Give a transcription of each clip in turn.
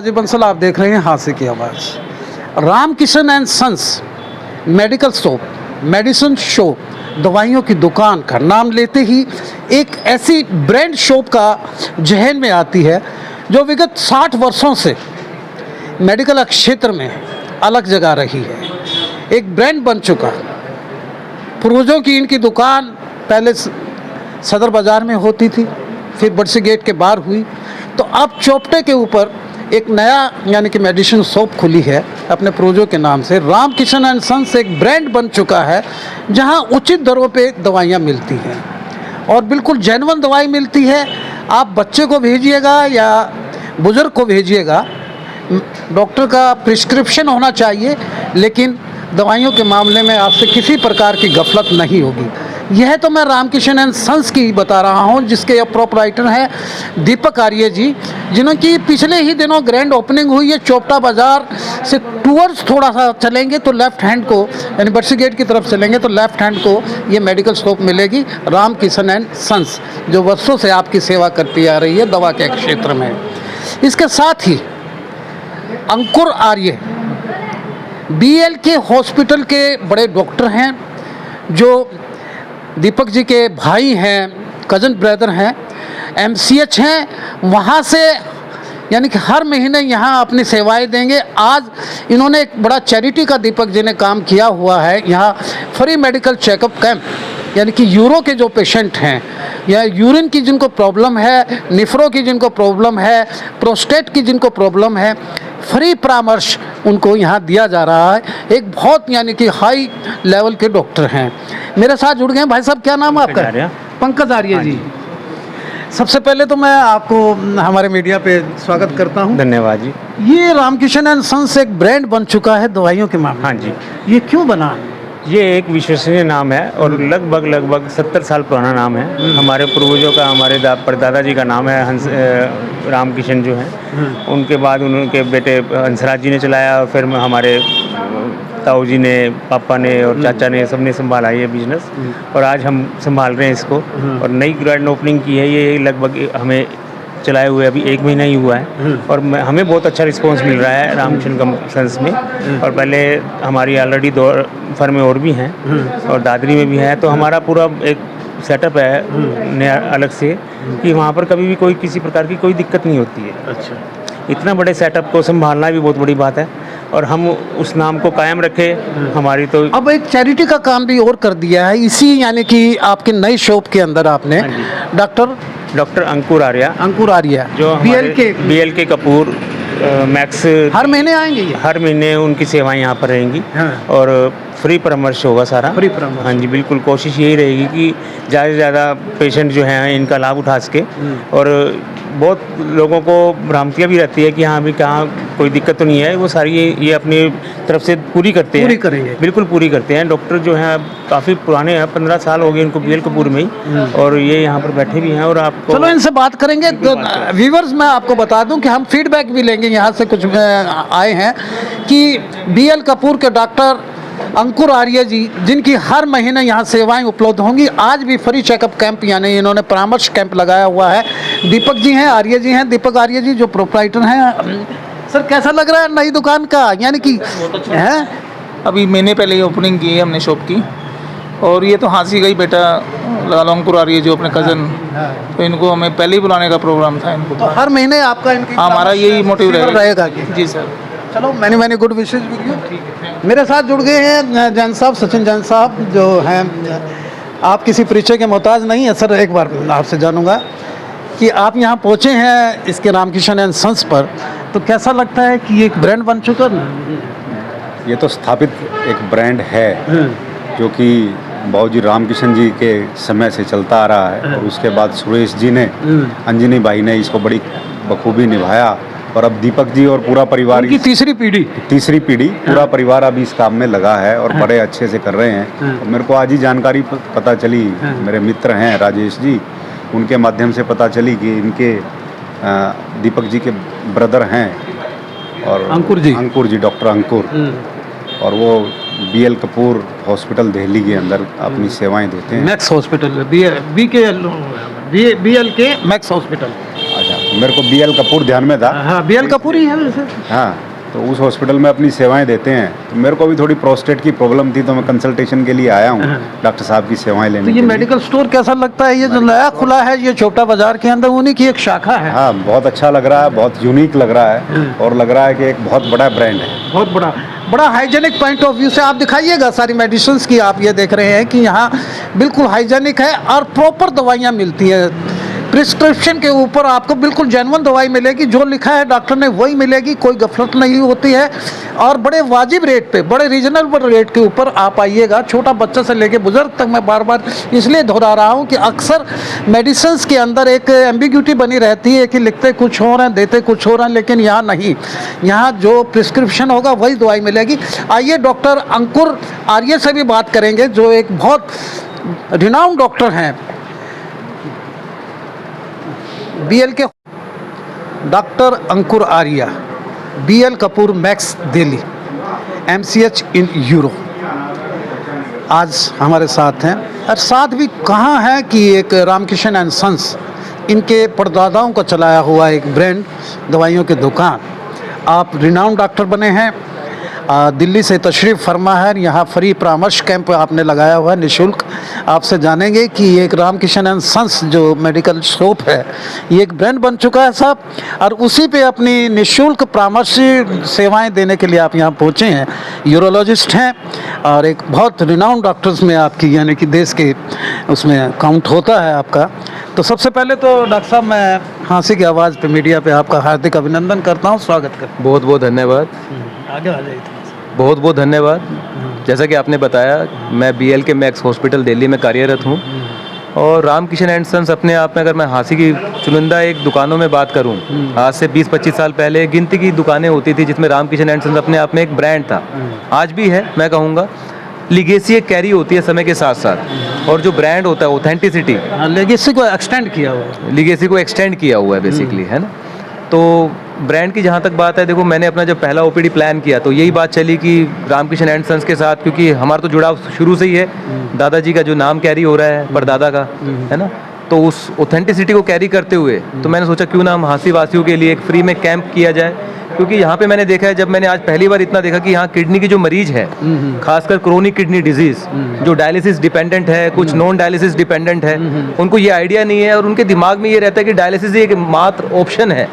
राजीव बंसल, आप देख रहे हैं हास्य की आवाज़। Ramkishan and sons medical shop, medicine shop, दवाइयों की दुकान का नाम लेते ही एक ऐसी ब्रांड शॉप का जहन में आती है जो विगत 60 वर्षों से मेडिकल क्षेत्र में अलग जगह रही है, एक ब्रांड बन चुका। पूर्वजों की इनकी दुकान पहले सदर बाज़ार में होती थी, फिर बरसी गेट के बाहर हुई, तो अब चौपटे के ऊपर एक नया यानी कि मेडिसिन शॉप खुली है अपने पूर्वजों के नाम से। रामकिशन एंड सन्स एक ब्रांड बन चुका है जहां उचित दरों पे दवाइयां मिलती हैं और बिल्कुल जेन्युइन दवाई मिलती है। आप बच्चे को भेजिएगा या बुज़ुर्ग को भेजिएगा, डॉक्टर का प्रिस्क्रिप्शन होना चाहिए, लेकिन दवाइयों के मामले में आपसे किसी प्रकार की गफलत नहीं होगी। यह तो मैं रामकिशन एंड सन्स की बता रहा हूं, जिसके प्रोपराइटर हैं दीपक आर्य जी, जिनकी पिछले ही दिनों ग्रैंड ओपनिंग हुई है। चौपटा बाज़ार से टूवर्ड्स थोड़ा सा चलेंगे तो लेफ़्ट हैंड को, यानी बरसी गेट की तरफ चलेंगे तो लेफ़्ट हैंड को ये मेडिकल शॉप मिलेगी, रामकिशन एंड सन्स, जो वर्षों से आपकी सेवा करती आ रही है दवा के क्षेत्र में। इसके साथ ही अंकुर आर्य BLK हॉस्पिटल के बड़े डॉक्टर हैं, जो दीपक जी के भाई हैं, कज़न ब्रदर हैं, MCH हैं, वहाँ से यानी कि हर महीने यहाँ अपनी सेवाएं देंगे। आज इन्होंने एक बड़ा चैरिटी का दीपक जी ने काम किया हुआ है, यहाँ फ्री मेडिकल चेकअप कैंप, यानी कि यूरो के जो पेशेंट हैं या यूरिन की जिनको प्रॉब्लम है, निफ्रो की जिनको प्रॉब्लम है, प्रोस्टेट की जिनको प्रॉब्लम है, फ्री परामर्श उनको यहाँ दिया जा रहा है। एक बहुत यानी कि हाई लेवल के डॉक्टर हैं। मेरे साथ जुड़ गए हैं भाई साहब, क्या नाम है आपका? पंकज आर्य जी। सबसे पहले तो मैं आपको हमारे मीडिया पे स्वागत करता हूँ। धन्यवाद जी। ये रामकिशन एंड सन्स एक ब्रांड बन चुका है दवाइयों के मामले। हाँ जी, ये क्यों बना? ये एक विश्वसनीय नाम है और लगभग 70 साल पुराना नाम है। हमारे पूर्वजों का, हमारे परदादा जी का नाम है हंस रामकिशन जो हैं। उनके बाद उनके बेटे हंसराज जी ने चलाया और फिर हमारे ताऊ जी ने, पापा ने और चाचा ने, सब ने संभाला ये बिजनेस और आज हम संभाल रहे हैं इसको। और नई ग्रैंड ओपनिंग की है ये, लगभग हमें चलाए हुए अभी 1 महीना ही हुआ है और हमें बहुत अच्छा रिस्पांस मिल रहा है रामकिशन सन्स में। और पहले हमारी ऑलरेडी 2 फर्में और भी हैं और दादरी में भी हैं, तो हमारा पूरा एक सेटअप है नया अलग से कि वहाँ पर कभी भी कोई किसी प्रकार की कोई दिक्कत नहीं होती है। अच्छा, इतना बड़े सेटअप को संभालना भी बहुत बड़ी बात है और हम उस नाम को कायम रखें। हमारी तो अब एक चैरिटी का काम भी और कर दिया है इसी यानी कि आपके नई शॉप के अंदर आपने। डॉक्टर अंकुर आर्या जो BLK कपूर मैक्स हर महीने आएंगे ये? हर महीने उनकी सेवाएं यहाँ पर रहेंगी। हाँ। और फ्री परामर्श होगा सारा। फ्री परामर्श? हाँ जी, बिल्कुल। कोशिश यही रहेगी कि ज़्यादा से ज़्यादा पेशेंट जो हैं इनका लाभ उठा सके। और बहुत लोगों को भ्रांतियाँ भी रहती है कि हाँ अभी कहाँ कोई दिक्कत तो नहीं है, वो सारी ये अपनी तरफ से पूरी करते हैं। पूरी करेंगे? बिल्कुल पूरी करते हैं। डॉक्टर जो हैं काफ़ी पुराने हैं, 15 साल हो गए इनको BL कपूर में ही, और ये यहाँ पर बैठे भी हैं। और आपको चलो इनसे बात करेंगे। व्यूअर्स, मैं आपको बता दूं कि हम फीडबैक भी लेंगे, यहाँ से कुछ आए हैं कि BL कपूर के डॉक्टर अंकुर आर्य जी, जिनकी हर महीने यहाँ सेवाएं उपलब्ध होंगी, आज भी फ्री चेकअप कैंप यानी इन्होंने परामर्श कैंप लगाया हुआ है। दीपक जी हैं, आर्य जी हैं, दीपक आर्य जी जो प्रोपराइटर हैं। सर, कैसा लग रहा है नई दुकान का? यानी कि है अभी महीने पहले ही ओपनिंग की है हमने शॉप की, और ये तो हांसी गई बेटा लाल अंकुर आर्य जो अपने कज़न, तो इनको हमें पहले ही बुलाने का प्रोग्राम था इनको। तो हर महीने आपका इनकी हमारा यही मोटिव रहेगा? जी सर। चलो, many good wishes with you. मेरे साथ जुड़ गए हैं जैन साहब, सचिन जैन साहब, जो हैं, आप किसी परिचय के मोहताज नहीं है। सर, एक बार आपसे जानूंगा कि आप यहाँ पहुँचे हैं इसके रामकिशन एंड सन्स पर, तो कैसा लगता है कि ये एक ब्रांड बन चुका ना? ये तो स्थापित एक ब्रांड है जो कि बाबूजी रामकिशन जी के समय से चलता आ रहा है। और उसके बाद सुरेश जी ने, अंजनी भाई ने इसको बड़ी बखूबी निभाया और अब दीपक जी और पूरा परिवार की तीसरी पीढ़ी पूरा परिवार अभी इस काम में लगा है और बड़े अच्छे से कर रहे हैं। और मेरे को आज ही जानकारी पता चली, मेरे मित्र हैं राजेश जी, उनके माध्यम से पता चली कि इनके दीपक जी के ब्रदर हैं और अंकुर जी, डॉक्टर अंकुर, और वो BL कपूर हॉस्पिटल दिल्ली के अंदर अपनी सेवाएं देते हैं। Max hospital, BLK max hospital. अच्छा, मेरे को BL कपूर ध्यान में था। हाँ, BL कपूर ही है वैसे। हाँ, तो उस हॉस्पिटल में अपनी सेवाएं देते हैं। तो मेरे को भी थोड़ी प्रोस्टेट की प्रॉब्लम थी, तो मैं कंसल्टेशन के लिए आया हूँ डॉक्टर साहब की सेवाएं तो लेने ये के लिए। मेडिकल स्टोर कैसा लगता है? ये जो नया खुला है, ये छोटा बाजार के अंदर, उन्हीं की एक शाखा है। हाँ, बहुत अच्छा लग रहा है, बहुत यूनिक लग रहा है और लग रहा है कि एक बहुत बड़ा ब्रांड है। बहुत बड़ा बड़ा हाइजेनिक पॉइंट ऑफ व्यू से आप दिखाइएगा सारी मेडिसिन की। आप ये देख रहे हैं कि यहाँ बिल्कुल हाइजेनिक है और प्रॉपर दवाइयाँ मिलती हैं। प्रिस्क्रिप्शन के ऊपर आपको बिल्कुल जेन्युइन दवाई मिलेगी, जो लिखा है डॉक्टर ने वही मिलेगी, कोई गफलत नहीं होती है। और बड़े वाजिब रेट पे, बड़े रीजनेबल रेट के ऊपर आप आइएगा। छोटा बच्चा से लेके बुजुर्ग तक, मैं बार बार इसलिए दोहरा रहा हूँ कि अक्सर मेडिसिन के अंदर एक एम्बिग्यूटी बनी रहती है कि लिखते कुछ हो रहे हैं, देते कुछ हो रहे हैं, लेकिन यहाँ नहीं। यहाँ जो प्रिस्क्रिप्शन होगा वही दवाई मिलेगी। आइए डॉक्टर अंकुर आर्य से भी बात करेंगे, जो एक बहुत रिनाउंड डॉक्टर हैं, BL के। Doctor Ankur Arya, BL Kapoor Max Delhi, MCH in uro, आज हमारे साथ हैं। और साथ भी कहाँ है कि एक रामकिशन एंड सन्स, इनके परदादाओं का चलाया हुआ एक ब्रांड दवाइयों की दुकान। आप रिनाउंड डॉक्टर बने हैं, दिल्ली से तशरीफ़ फरमा है। यहाँ फ्री परामर्श कैंप आपने लगाया हुआ है निःशुल्क। आपसे जानेंगे कि एक रामकिशन एंड सन्स जो मेडिकल शॉप है, ये एक ब्रांड बन चुका है साहब, और उसी पे अपनी निःशुल्क परामर्श सेवाएं देने के लिए आप यहाँ पहुँचे हैं। यूरोलॉजिस्ट हैं और एक बहुत रिनाउंड डॉक्टर्स में आपकी, यानी कि देश के उसमें काउंट होता है आपका। तो सबसे पहले तो डॉक्टर साहब, मैं हाँसी की आवाज़ पे, मीडिया पे आपका हार्दिक अभिनंदन करता हूँ, स्वागत करता हूँ। बहुत बहुत धन्यवाद। आगे आ जाइए। बहुत बहुत धन्यवाद। जैसा कि आपने बताया, मैं BL के मैक्स हॉस्पिटल दिल्ली में कार्यरत हूँ और रामकिशन एंड सन्स अपने आप में, अगर मैं हाँसी की चुनिंदा एक दुकानों में बात करूँ, आज से 20-25 साल पहले गिनती की दुकानें होती थी जिसमें रामकिशन एंड सन्स अपने आप में एक ब्रांड था। आज भी है, मैं कहूँगा। लीगेसी एक कैरी होती है समय के साथ साथ, और जो ब्रांड होता है ऑथेंटिसिटी, लेगेसी को एक्सटेंड किया हुआ है, लीगेसी को एक्सटेंड किया हुआ है बेसिकली, है ना। तो ब्रांड की जहाँ तक बात है, देखो मैंने अपना जब पहला OPD प्लान किया तो यही बात चली कि रामकिशन एंड सन्स के साथ, क्योंकि हमारा तो जुड़ाव शुरू से ही है, दादाजी का जो नाम कैरी हो रहा है, परदादा का, है ना। तो उस ऑथेंटिसिटी को कैरी करते हुए तो मैंने सोचा क्यों ना हम हाँसी वासियों के लिए एक फ्री में कैंप किया जाए। क्योंकि यहाँ पे मैंने देखा है, जब मैंने आज पहली बार इतना देखा कि यहाँ किडनी की जो मरीज है, खासकर क्रोनिक किडनी डिजीज, जो डायलिसिस डिपेंडेंट है, कुछ नॉन डायलिसिस डिपेंडेंट है, उनको ये आइडिया नहीं है और उनके दिमाग में ये रहता है कि डायलिसिस एक मात्र ऑप्शन है,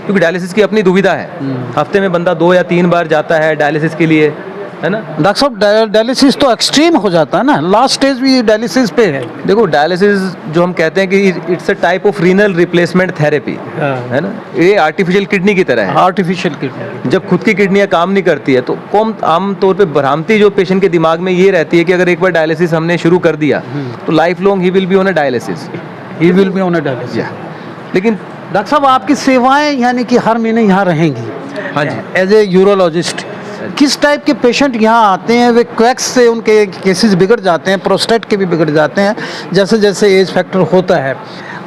क्योंकि डायलिसिस की अपनी दुविधा है। हफ्ते में बंदा 2 या 3 बार जाता है डायलिसिस के लिए, है ना। डॉक्टर साहब डायलिसिस तो एक्सट्रीम हो जाता है ना, लास्ट स्टेज भी डायलिसिस पे है। देखो डायलिसिस जो हम कहते हैं कि it's a type of renal replacement therapy, है ना। ये आर्टिफिशियल किडनी की तरह है। आर्टिफिशियल किडनी, जब खुद की किडनियाँ काम नहीं करती है तो कम आम तौर पे भ्रांति जो पेशेंट के दिमाग में ये रहती है कि अगर एक बार डायलिसिस हमने शुरू कर दिया तो life long he will be on a dialysis, he will be on a dialysis. लेकिन डॉक्टर साहब, आपकी सेवाएं यानी कि हर महीने यहाँ रहेंगी? हाँ जी। एज ए यूरोलॉजिस्ट, किस टाइप के पेशेंट यहाँ आते हैं? वे क्वैक्स से उनके केसेस बिगड़ जाते हैं, प्रोस्टेट के भी बिगड़ जाते हैं, जैसे जैसे एज फैक्टर होता है,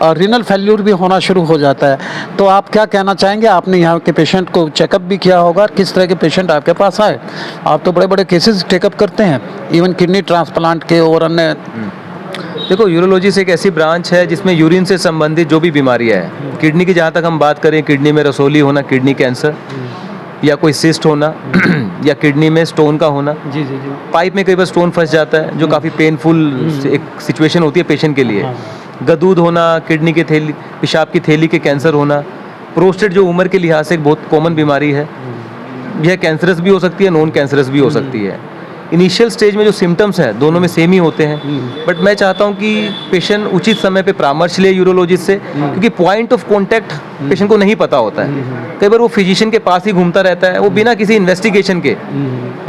और रिनल फेल्यूर भी होना शुरू हो जाता है। तो आप क्या कहना चाहेंगे? आपने यहाँ के पेशेंट को चेकअप भी किया होगा, किस तरह के पेशेंट आपके पास आए? आप तो बड़े बड़े केसेस टेकअप करते हैं, इवन किडनी ट्रांसप्लांट के और अन्य। देखो यूरोलॉजी एक ऐसी ब्रांच है जिसमें यूरिन से संबंधित जो भी बीमारियां हैं, किडनी की जहाँ तक हम बात करें, किडनी में रसोली होना, किडनी कैंसर या कोई सिस्ट होना या किडनी में स्टोन का होना, जी जी जी, पाइप में कई बार स्टोन फंस जाता है जो काफ़ी पेनफुल एक सिचुएशन होती है पेशेंट के लिए, गदूद होना, किडनी के थैली, पेशाब की थैली के कैंसर होना, प्रोस्टेट जो उम्र के लिहाज से एक बहुत कॉमन बीमारी है, यह कैंसरस भी हो सकती है, नॉन कैंसरस भी हो सकती है। इनिशियल स्टेज में जो सिम्टम्स हैं दोनों में सेम ही होते हैं, बट मैं चाहता हूं कि पेशेंट उचित समय पे परामर्श ले यूरोलॉजिस्ट से, क्योंकि पॉइंट ऑफ कांटेक्ट पेशेंट को नहीं पता होता है। कई बार वो फिजिशियन के पास ही घूमता रहता है, वो बिना किसी इन्वेस्टिगेशन के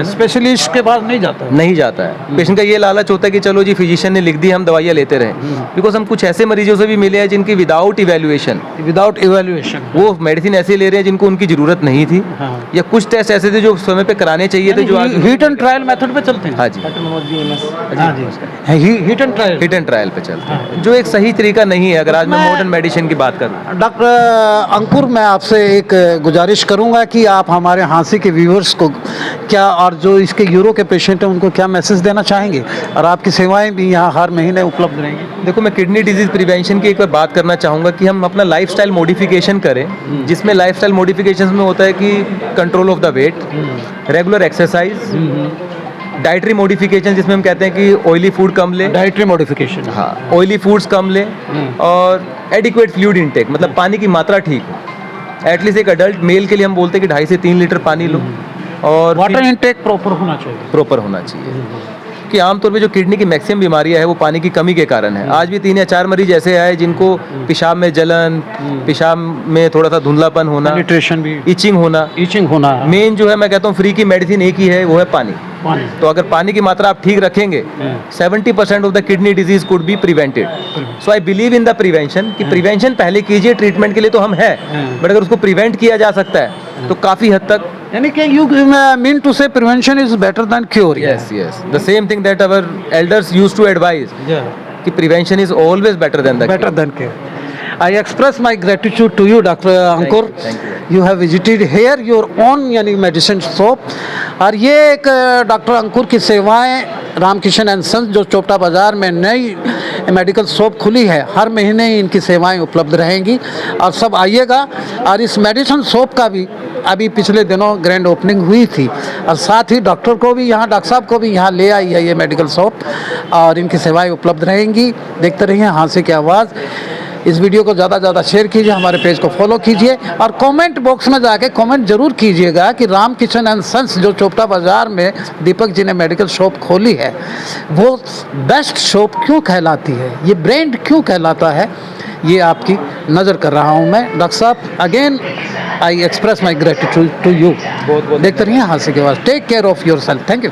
स्पेशलिस्ट के पास नहीं जाता है। पेशेंट का ये लालच होता है कि चलो जी फिजिशियन ने लिख दी, हम दवाइयाँ लेते रहें। बिकॉज हम कुछ ऐसे मरीजों से भी मिले हैं जिनकी विदाउट इवेल्युएशन वो मेडिसिन ऐसे ले रहे हैं जिनको उनकी जरूरत नहीं थी, या कुछ टेस्ट ऐसे थे जो समय पे कराने चाहिए थे, जो हिट एंड ट्रायल मेथड पे चलते हैं। हाँ जी, हिट एंड ट्रायल पे चलते हैं, जो एक सही तरीका नहीं है। अगर आज मैं मॉडर्न मेडिसिन की बात करूँ, डॉक्टर अंकुर, मैं आपसे एक गुजारिश करूंगा कि आप हमारे हाँसी के व्यूअर्स को क्या, और जो इसके यूरो के पेशेंट हैं उनको क्या मैसेज देना चाहेंगे, और आपकी सेवाएं भी यहाँ हर महीने उपलब्ध रहेंगी। देखो, मैं किडनी डिजीज प्रिवेंशन की एक बार बात करना चाहूँगा कि हम अपना लाइफस्टाइल मॉडिफिकेशन करें, जिसमें लाइफस्टाइल मॉडिफिकेशन में होता है कि control of the weight, regular exercise, dietary modification जिसमें हम कहते हैं कि ऑयली फूड कम लें, डाइटरी मॉडिफिकेशन, हाँ, ऑयली फूड्स कम लें, और एडिक्वेट फ्लूइड इनटेक, मतलब पानी की मात्रा ठीक हो। एटलीस्ट एक अडल्ट मेल के लिए हम बोलते हैं कि 2.5 से 3 लीटर पानी लो, और वाटर इनटेक प्रॉपर होना चाहिए। प्रॉपर होना चाहिए, कि आमतौर पे जो किडनी की मैक्सिमम बीमारियां है वो पानी की कमी के कारण है। आज भी 3 या 4 मरीज ऐसे आए जिनको पेशाब में जलन, पेशाब में थोड़ा सा धुंधलापन होना, न्यूट्रिशन भी, इचिंग होना, मेन जो है मैं कहता हूँ फ्री की मेडिसिन एक ही है, वो है पानी। तो अगर पानी की मात्रा आप ठीक रखेंगे, 70% of the kidney disease could be prevented. So I believe in the prevention, कि प्रिवेंशन पहले कीजिए, ट्रीटमेंट के लिए तो हम है, बट अगर उसको प्रिवेंट किया जा सकता है तो काफी हद तक, यानी कि you mean to say prevention is better than cure. Yes, the same thing that our elders used to advise, कि prevention is always better than the better than care. I express my gratitude to you, Dr. Ankur. Thank you. You have visited here your own यानी medicine shop, और ये एक doctor अंकुर की सेवाएं Ramkishan and sons जो चोपटा बाज़ार में नई मेडिकल शॉप खुली है, हर महीने ही इनकी सेवाएं उपलब्ध रहेंगी, और सब आइएगा। और इस मेडिसिन शॉप का भी अभी पिछले दिनों ग्रैंड ओपनिंग हुई थी, और साथ ही डॉक्टर को भी यहाँ, डॉक्टर साहब को भी यहाँ ले आई है ये मेडिकल शॉप, और इनकी सेवाएं उपलब्ध रहेंगी। देखते रहिए हाँसी की आवाज़। इस वीडियो को ज़्यादा से ज़्यादा शेयर कीजिए, हमारे पेज को फॉलो कीजिए, और कमेंट बॉक्स में जाके कमेंट जरूर कीजिएगा कि रामकिशन एंड सन्स जो चोपटा बाज़ार में दीपक जी ने मेडिकल शॉप खोली है वो बेस्ट शॉप क्यों कहलाती है, ये ब्रांड क्यों कहलाता है, ये आपकी नज़र कर रहा हूँ मैं। डॉक्टर साहब, again I express my gratitude to you. देखते रहिए हाँसी के बाद। Take care of your self. Thank you.